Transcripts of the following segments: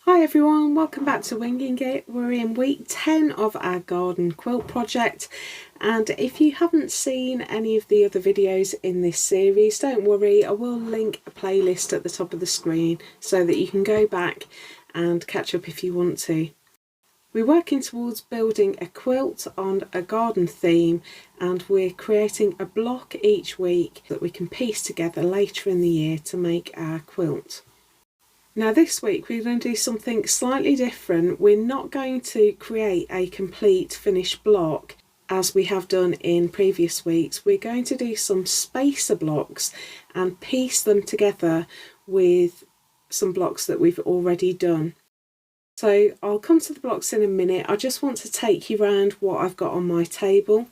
Hi everyone, welcome back to Winging It. We're in week 10 of our Garden Quilt Project, and if you haven't seen any of the other videos in this series, don't worry, I will link a playlist at the top of the screen so that you can go back and catch up if you want to. We're working towards building a quilt on a garden theme, and we're creating a block each week that we can piece together later in the year to make our quilt. Now this week we're going to do something slightly different. We're not going to create a complete finished block as we have done in previous weeks. We're going to do some spacer blocks and piece them together with some blocks that we've already done. So I'll come to the blocks in a minute. I just want to take you around what I've got on my table.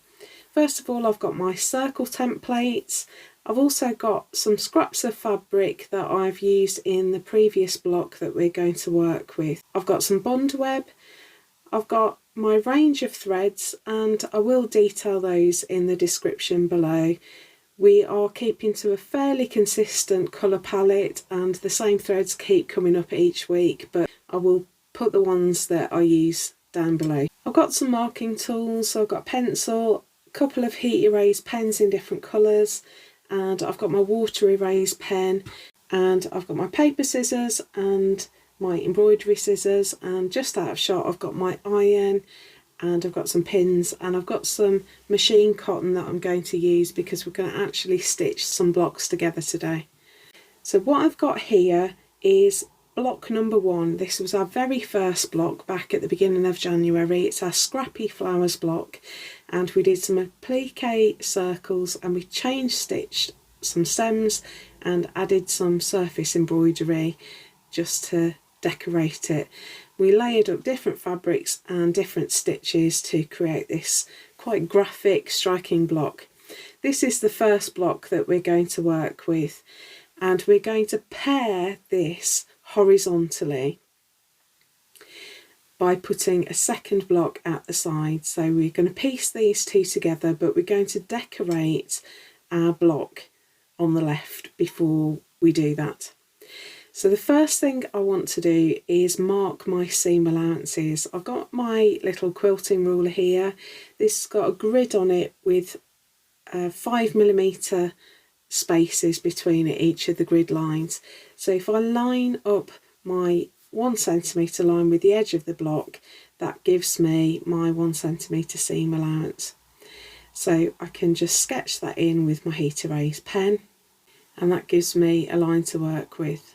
First of all, I've got my circle templates. I've also got some scraps of fabric that I've used in the previous block that we're going to work with. I've got some bond web, I've got my range of threads, and I will detail those in the description below. We are keeping to a fairly consistent colour palette and the same threads keep coming up each week, but I will put the ones that I use down below. I've got some marking tools, so I've got a pencil, a couple of heat erase pens in different colours, and I've got my water erase pen, and I've got my paper scissors and my embroidery scissors, and just out of shot I've got my iron, and I've got some pins, and I've got some machine cotton that I'm going to use because we're going to actually stitch some blocks together today. So what I've got here is block number 1. This was our very first block back at the beginning of January. It's our Scrappy Flowers Block, and we did some applique circles and we change stitched some stems and added some surface embroidery just to decorate it. We layered up different fabrics and different stitches to create this quite graphic, striking block. This is the first block that we're going to work with, and we're going to pair this horizontally by putting a second block at the side. So we're going to piece these two together, but we're going to decorate our block on the left before we do that. So the first thing I want to do is mark my seam allowances. I've got my little quilting ruler here. This has got a grid on it with 5mm spaces between each of the grid lines. So if I line up my 1cm line with the edge of the block, that gives me my 1cm seam allowance. So I can just sketch that in with my heat erase pen, and that gives me a line to work with.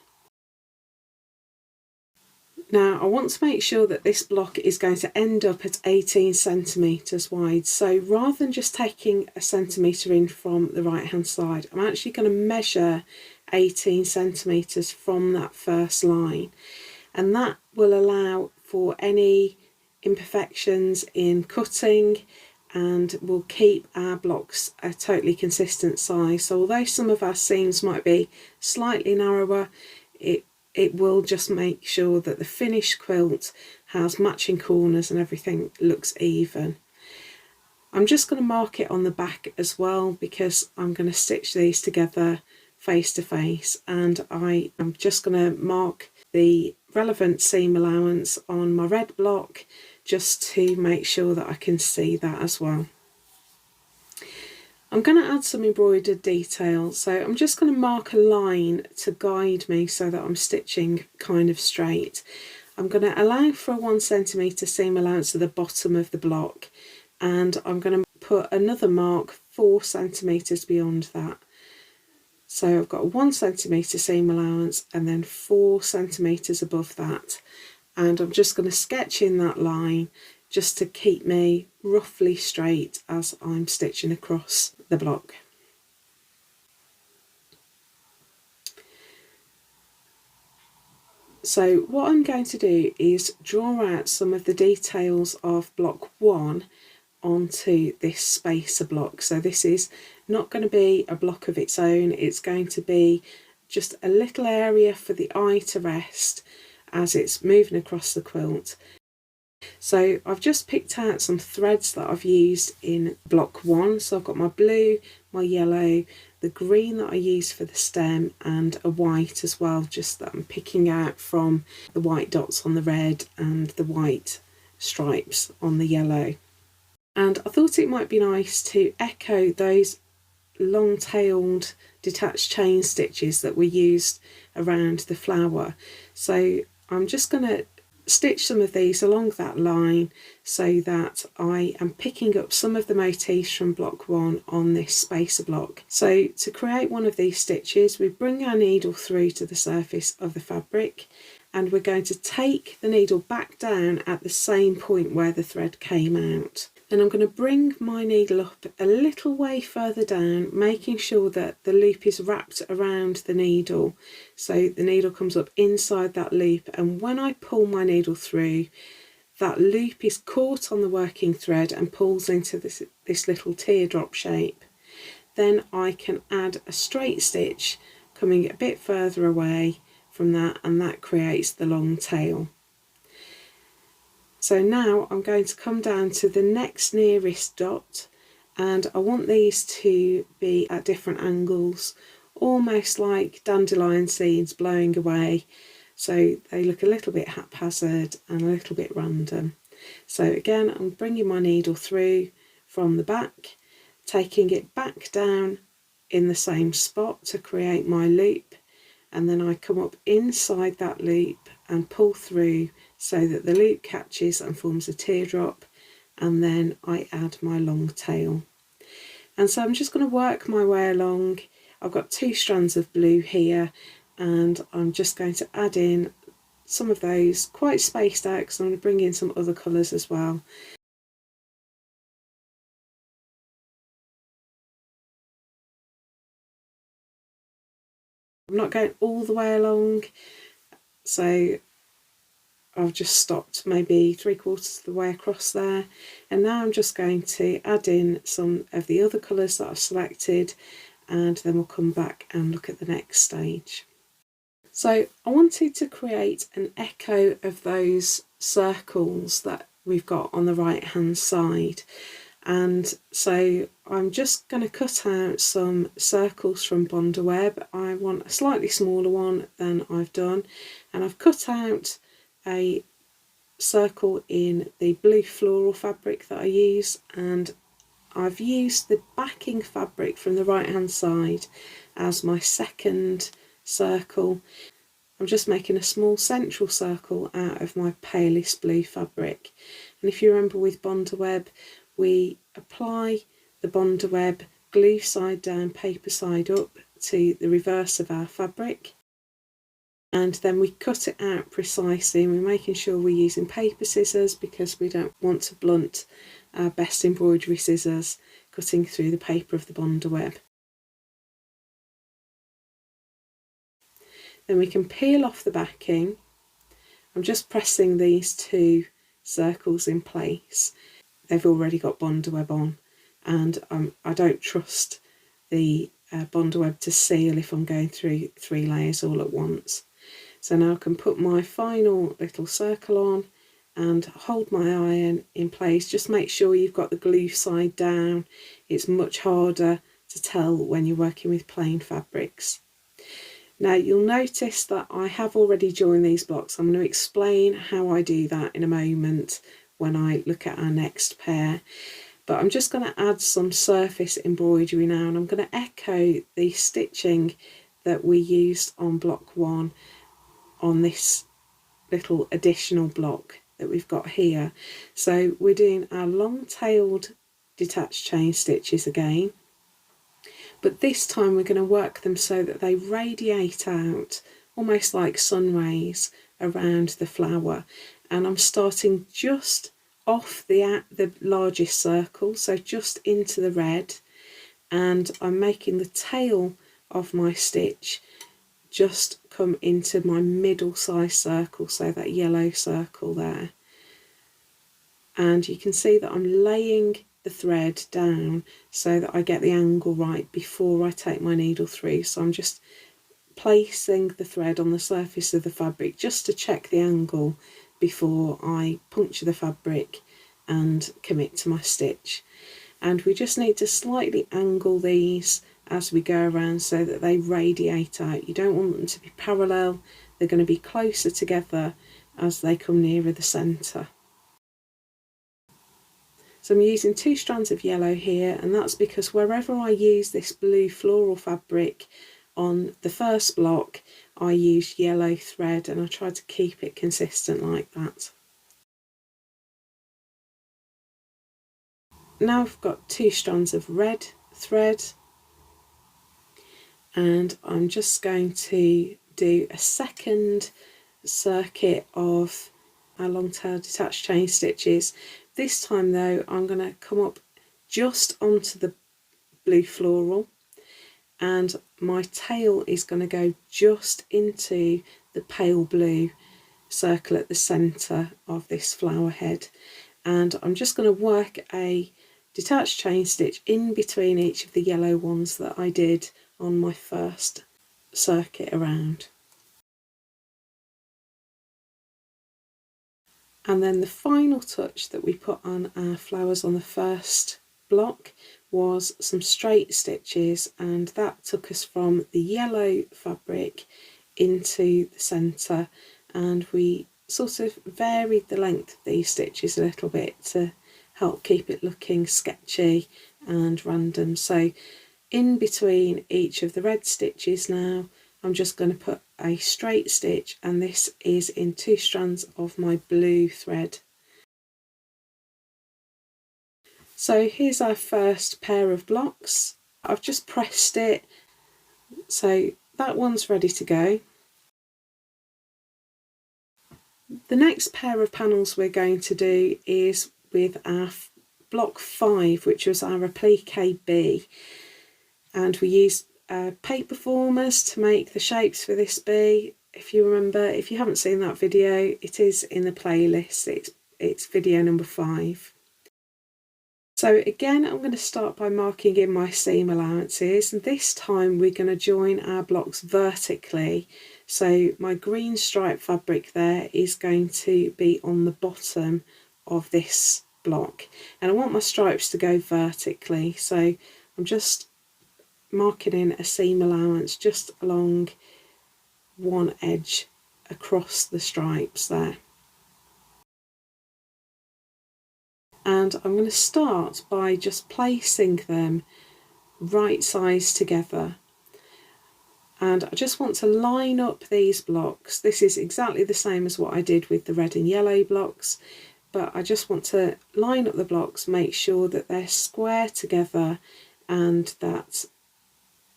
Now I want to make sure that this block is going to end up at 18cm wide, so rather than just taking a centimetre in from the right hand side, I'm actually going to measure 18cm from that first line, and that will allow for any imperfections in cutting and will keep our blocks a totally consistent size. So although some of our seams might be slightly narrower, it will just make sure that the finished quilt has matching corners and everything looks even. I'm just going to mark it on the back as well because I'm going to stitch these together face to face, and I am just going to mark the relevant seam allowance on my red block just to make sure that I can see that as well. I'm going to add some embroidered detail, so I'm just going to mark a line to guide me so that I'm stitching kind of straight. I'm going to allow for a 1cm seam allowance at the bottom of the block, and I'm going to put another mark 4cm beyond that. So I've got a 1cm seam allowance and then 4cm above that, and I'm just going to sketch in that line just to keep me roughly straight as I'm stitching across the block. So what I'm going to do is draw out some of the details of block 1 onto this spacer block. So this is not going to be a block of its own, it's going to be just a little area for the eye to rest as it's moving across the quilt. So I've just picked out some threads that I've used in block 1. So I've got my blue, my yellow, the green that I used for the stem and a white as well, just that I'm picking out from the white dots on the red and the white stripes on the yellow. And I thought it might be nice to echo those long-tailed detached chain stitches that were used around the flower. So I'm just going to stitch some of these along that line so that I am picking up some of the motifs from block 1 on this spacer block. So to create one of these stitches, we bring our needle through to the surface of the fabric, and we're going to take the needle back down at the same point where the thread came out. Then I'm going to bring my needle up a little way further down, making sure that the loop is wrapped around the needle. So the needle comes up inside that loop, and when I pull my needle through, that loop is caught on the working thread and pulls into this little teardrop shape. Then I can add a straight stitch coming a bit further away from that, and that creates the long tail. So now I'm going to come down to the next nearest dot, and I want these to be at different angles, almost like dandelion seeds blowing away, so they look a little bit haphazard and a little bit random. So again, I'm bringing my needle through from the back, taking it back down in the same spot to create my loop, and then I come up inside that loop and pull through so that the loop catches and forms a teardrop, and then I add my long tail. And so I'm just going to work my way along. I've got 2 strands of blue here, and I'm just going to add in some of those quite spaced out because I'm going to bring in some other colours as well. I'm not going all the way along, so I've just stopped maybe 3/4 of the way across there, and now I'm just going to add in some of the other colours that I've selected, and then we'll come back and look at the next stage. So I wanted to create an echo of those circles that we've got on the right hand side, and so I'm just going to cut out some circles from Bondaweb. I want a slightly smaller one than I've done, and I've cut out a circle in the blue floral fabric that I use, and I've used the backing fabric from the right hand side as my second circle. I'm just making a small central circle out of my palest blue fabric, and if you remember with Bondaweb, we apply the Bondaweb glue side down, paper side up to the reverse of our fabric, and then we cut it out precisely, and we're making sure we're using paper scissors because we don't want to blunt our best embroidery scissors cutting through the paper of the Bondaweb. Then we can peel off the backing. I'm just pressing these 2 circles in place. They've already got Bondaweb on, and I don't trust the Bondaweb to seal if I'm going through 3 layers all at once. So now I can put my final little circle on and hold my iron in place. Just make sure you've got the glue side down. It's much harder to tell when you're working with plain fabrics. Now you'll notice that I have already joined these blocks. I'm going to explain how I do that in a moment when I look at our next pair. But I'm just going to add some surface embroidery now, and I'm going to echo the stitching that we used on block 1 on this little additional block that we've got here. So we're doing our long-tailed detached chain stitches again, but this time we're going to work them so that they radiate out almost like sun rays around the flower, and I'm starting just off the largest circle, so just into the red, and I'm making the tail of my stitch just come into my middle size circle, so that yellow circle there. And you can see that I'm laying the thread down so that I get the angle right before I take my needle through. So I'm just placing the thread on the surface of the fabric just to check the angle before I puncture the fabric and commit to my stitch. And we just need to slightly angle these as we go around so that they radiate out. You don't want them to be parallel, they're going to be closer together as they come nearer the centre. So I'm using 2 strands of yellow here, and that's because wherever I use this blue floral fabric on the first block, I use yellow thread, and I try to keep it consistent like that. Now I've got 2 strands of red thread, and I'm just going to do a second circuit of our long tail detached chain stitches. This time though, I'm going to come up just onto the blue floral, and my tail is going to go just into the pale blue circle at the centre of this flower head, and I'm just going to work a detached chain stitch in between each of the yellow ones that I did on my first circuit around. And then the final touch that we put on our flowers on the first block was some straight stitches, and that took us from the yellow fabric into the centre, and we sort of varied the length of these stitches a little bit to help keep it looking sketchy and random. So in between each of the red stitches now, I'm just going to put a straight stitch, and this is in 2 strands of my blue thread. So here's our first pair of blocks. I've just pressed it, so that one's ready to go. The next pair of panels we're going to do is with our block 5, which was our Appliqué bee, and we used paper formers to make the shapes for this bee. If you remember, if you haven't seen that video, it is in the playlist. It's video number 5. So again, I'm going to start by marking in my seam allowances, and this time we're going to join our blocks vertically. So my green stripe fabric there is going to be on the bottom of this block, and I want my stripes to go vertically, so I'm just marking in a seam allowance just along one edge across the stripes there. And I'm going to start by just placing them right sides together, and I just want to line up these blocks. This is exactly the same as what I did with the red and yellow blocks, but I just want to line up the blocks, make sure that they're square together and that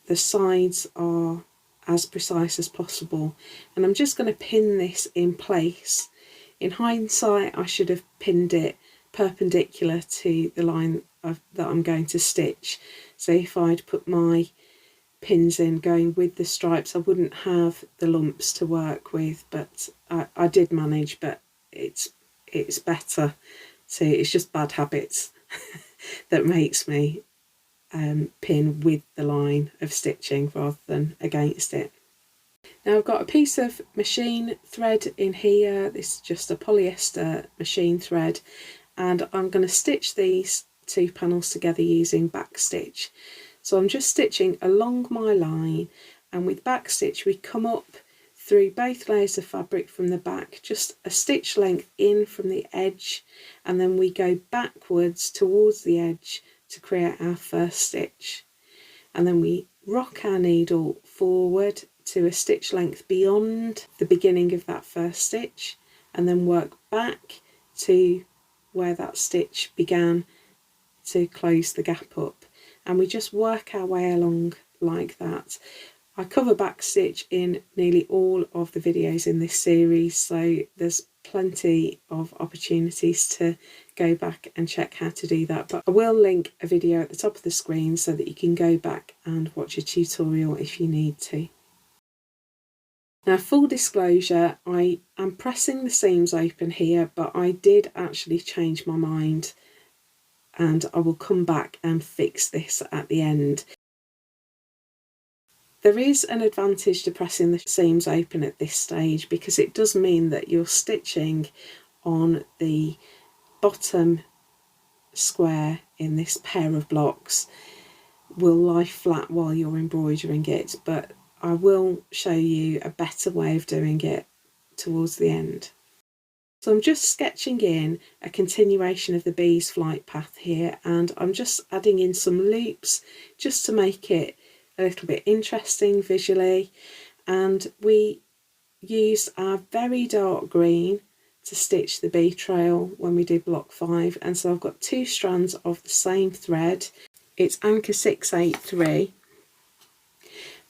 the sides are as precise as possible. And I'm just going to pin this in place. In hindsight, I should have pinned it perpendicular to the line that I'm going to stitch. So if I'd put my pins in going with the stripes, I wouldn't have the lumps to work with, but I did manage, but it's better to, it's just bad habits that makes me pin with the line of stitching rather than against it. Now I've got a piece of machine thread in here. This is just a polyester machine thread, and I'm going to stitch these 2 panels together using back stitch. So I'm just stitching along my line, and with back stitch we come up through both layers of fabric from the back, just a stitch length in from the edge, and then we go backwards towards the edge to create our first stitch, and then we rock our needle forward to a stitch length beyond the beginning of that first stitch, and then work back to where that stitch began to close the gap up, and we just work our way along like that. I cover back stitch in nearly all of the videos in this series, so there's plenty of opportunities to go back and check how to do that, but I will link a video at the top of the screen so that you can go back and watch a tutorial if you need to. Now, full disclosure, I am pressing the seams open here, but I did actually change my mind, and I will come back and fix this at the end. There is an advantage to pressing the seams open at this stage, because it does mean that you're stitching on the bottom square in this pair of blocks, will lie flat while you're embroidering it, but I will show you a better way of doing it towards the end. So I'm just sketching in a continuation of the bee's flight path here, and I'm just adding in some loops just to make it a little bit interesting visually. And we used our very dark green to stitch the bee trail when we did block 5, and so I've got 2 strands of the same thread. It's anchor 683,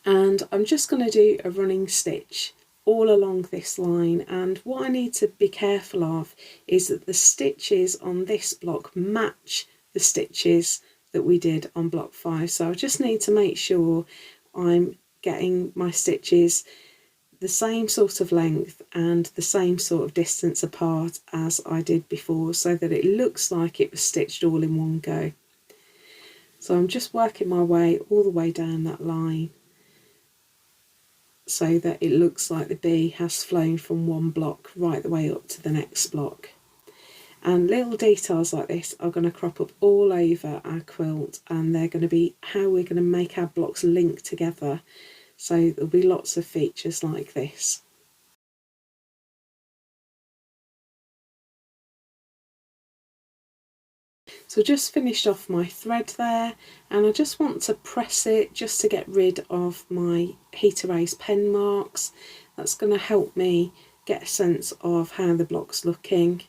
and I'm just going to do a running stitch all along this line. And what I need to be careful of is that the stitches on this block match the stitches that we did on block 5. So I just need to make sure I'm getting my stitches the same sort of length and the same sort of distance apart as I did before, so that it looks like it was stitched all in one go. So I'm just working my way all the way down that line so that it looks like the bee has flown from one block right the way up to the next block. And little details like this are going to crop up all over our quilt, and they're going to be how we're going to make our blocks link together. So there'll be lots of features like this. So just finished off my thread there, and I just want to press it just to get rid of my heat erase pen marks. That's going to help me get a sense of how the block's looking.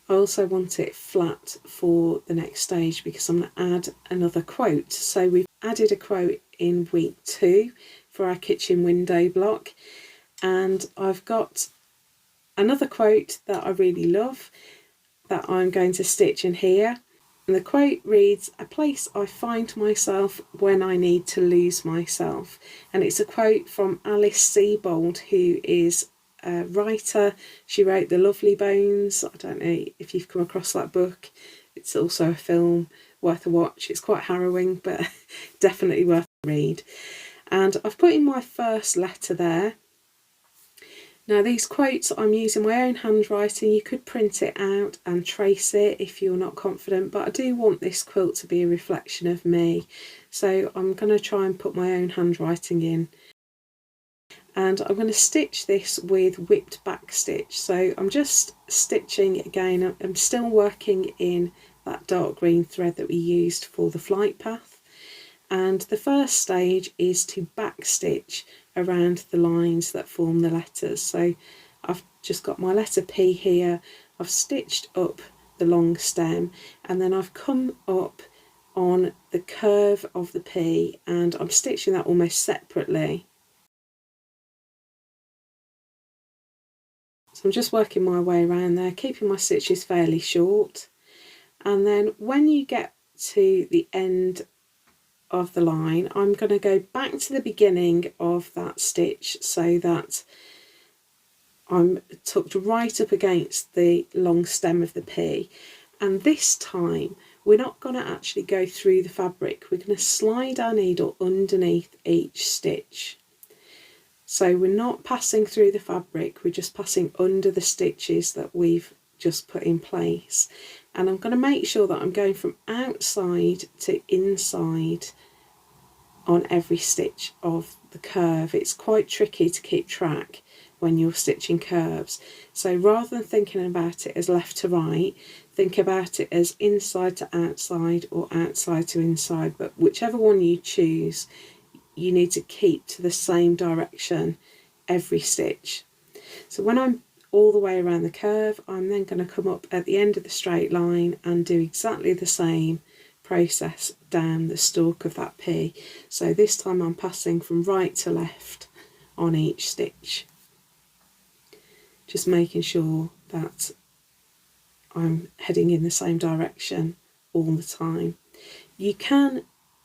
I also want it flat for the next stage because I'm going to add another quote. So we've added a quote in week 2 for our kitchen window block, and I've got another quote that I really love that I'm going to stitch in here. And the quote reads, "A place I find myself when I need to lose myself." And it's a quote from Alice Sebold, who is a writer. She wrote The Lovely Bones. I don't know if you've come across that book. It's also a film worth a watch. It's quite harrowing, but definitely worth a read. And I've put in my first letter there. Now these quotes, I'm using my own handwriting. You could print it out and trace it if you're not confident, but I do want this quilt to be a reflection of me. So I'm going to try and put my own handwriting in. And I'm going to stitch this with whipped back stitch. So I'm just stitching again. I'm still working in that dark green thread that we used for the flight path. And the first stage is to back stitch around the lines that form the letters. So I've just got my letter P here, I've stitched up the long stem, and then I've come up on the curve of the P, and I'm stitching that almost separately. So I'm just working my way around there, keeping my stitches fairly short. And then when you get to the end of the line, I'm going to go back to the beginning of that stitch so that I'm tucked right up against the long stem of the P. And this time we're not going to actually go through the fabric, we're going to slide our needle underneath each stitch. So we're not passing through the fabric, we're just passing under the stitches that we've just put in place. And I'm going to make sure that I'm going from outside to inside on every stitch of the curve. It's quite tricky to keep track when you're stitching curves. So rather than thinking about it as left to right, think about it as inside to outside or outside to inside, but whichever one you choose, you need to keep to the same direction every stitch. So when I'm all the way around the curve, I'm then going to come up at the end of the straight line and do exactly the same process down the stalk of that P. So this time I'm passing from right to left on each stitch, just making sure that I'm heading in the same direction all the time. You can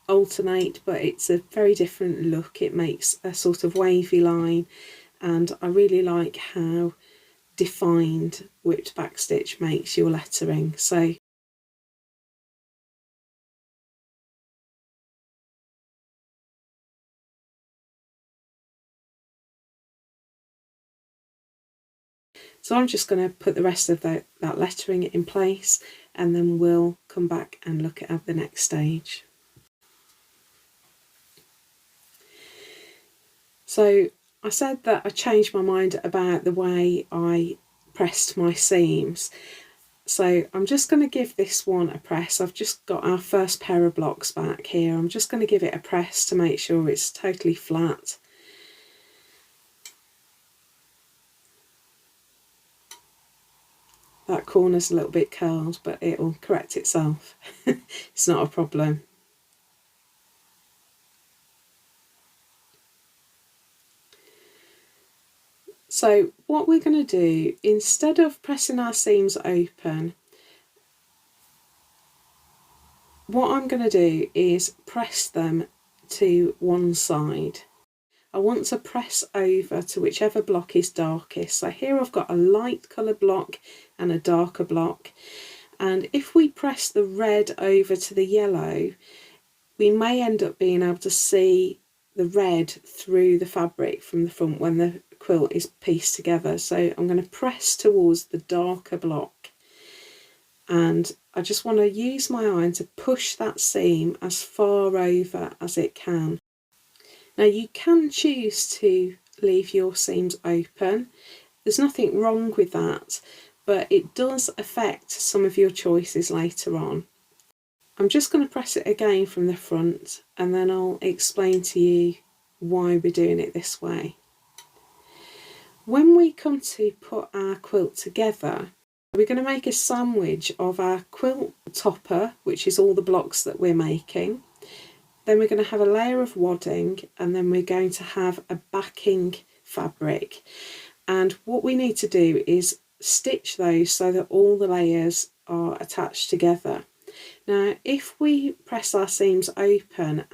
alternate, but it's a very different look. It makes a sort of wavy line, and I really like how defined whipped back stitch makes your lettering. So So I'm just going to put the rest of that lettering in place, and then we'll come back and look at the next stage. So I said that I changed my mind about the way I pressed my seams. So I'm just going to give this one a press. I've just got our first pair of blocks back here. I'm just going to give it a press to make sure it's totally flat. That corner's a little bit curled, but it'll correct itself. It's not a problem. So what we're going to do, instead of pressing our seams open, what I'm going to do is press them to one side. I want to press over to whichever block is darkest. So here I've got a light coloured block and a darker block. And if we press the red over to the yellow, we may end up being able to see the red through the fabric from the front when the quilt is pieced together. So I'm going to press towards the darker block, and I just want to use my iron to push that seam as far over as it can. Now you can choose to leave your seams open. There's nothing wrong with that, but it does affect some of your choices later on. I'm just going to press it again from the front, and then I'll explain to you why we're doing it this way. When we come to put our quilt together, we're going to make a sandwich of our quilt topper, which is all the blocks that we're making. Then we're going to have a layer of wadding, and then we're going to have a backing fabric. And what we need to do is stitch those so that all the layers are attached together. Now, if we press our seams open,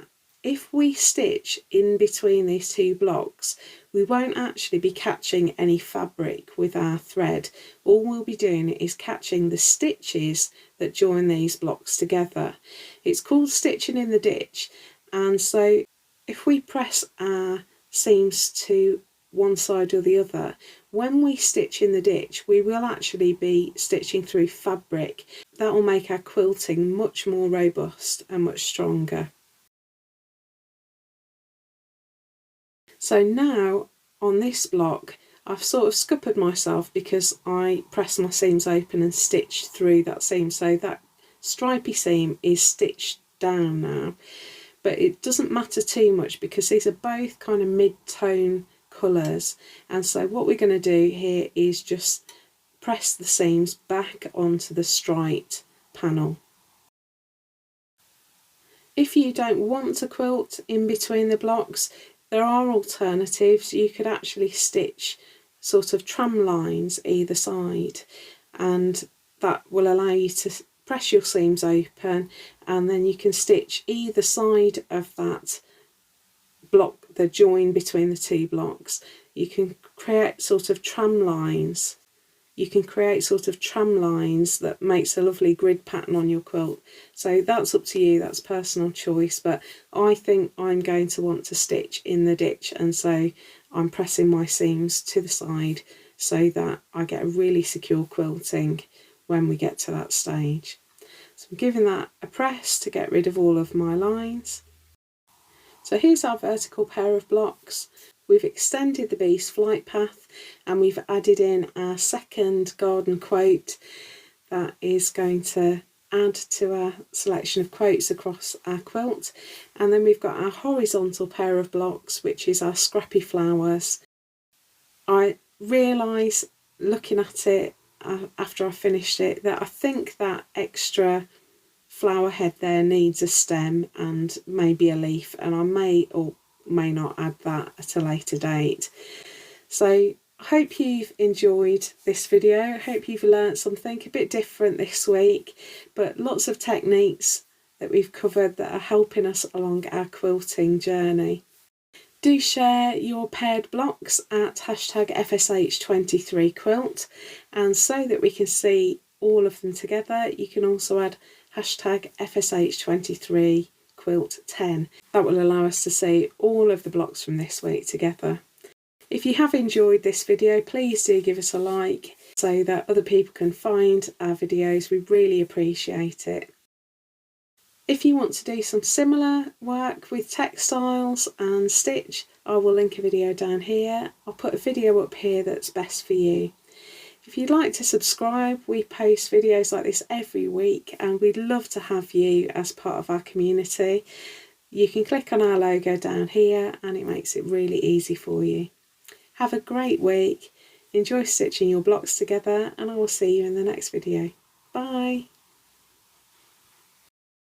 if we stitch in between these two blocks, we won't actually be catching any fabric with our thread. All we'll be doing is catching the stitches that join these blocks together. It's called stitching in the ditch, and so if we press our seams to one side or the other, when we stitch in the ditch, we will actually be stitching through fabric. That will make our quilting much more robust and much stronger. So now on this block, I've sort of scuppered myself because I pressed my seams open and stitched through that seam. So that stripy seam is stitched down now, but it doesn't matter too much because these are both kind of mid-tone colours. And so what we're going to do here is just press the seams back onto the striped panel. If you don't want to quilt in between the blocks, there are alternatives. You could actually stitch sort of tram lines either side, and that will allow you to press your seams open, and then you can stitch either side of that block, the join between the two blocks. You can create sort of tram lines. That makes a lovely grid pattern on your quilt. So that's up to you, that's personal choice, but I think I'm going to want to stitch in the ditch, and so I'm pressing my seams to the side so that I get a really secure quilting when we get to that stage. So I'm giving that a press to get rid of all of my lines. So here's our vertical pair of blocks. We've extended the bee's flight path, and we've added in our second garden quote that is going to add to our selection of quotes across our quilt. And then we've got our horizontal pair of blocks, which is our Scrappy Flowers. I realise, looking at it after I finished it, that I think that extra flower head there needs a stem and maybe a leaf, and I may or may not add that at a later date. So I hope you've enjoyed this video. I hope you've learnt something a bit different this week, but lots of techniques that we've covered that are helping us along our quilting journey. Do share your paired blocks at #FSH23quilt, and so that we can see all of them together, you can also add #FSH23quilt10. That will allow us to see all of the blocks from this week together. If you have enjoyed this video, please do give us a like. so that other people can find our videos. We really appreciate it. If you want to do some similar work with textiles and stitch, I will link a video down here. I'll put a video up here that's best for you. If you'd like to subscribe, we post videos like this every week and we'd love to have you as part of our community. You can click on our logo down here and it makes it really easy for you. Have a great week, enjoy stitching your blocks together, and I will see you in the next video. Bye!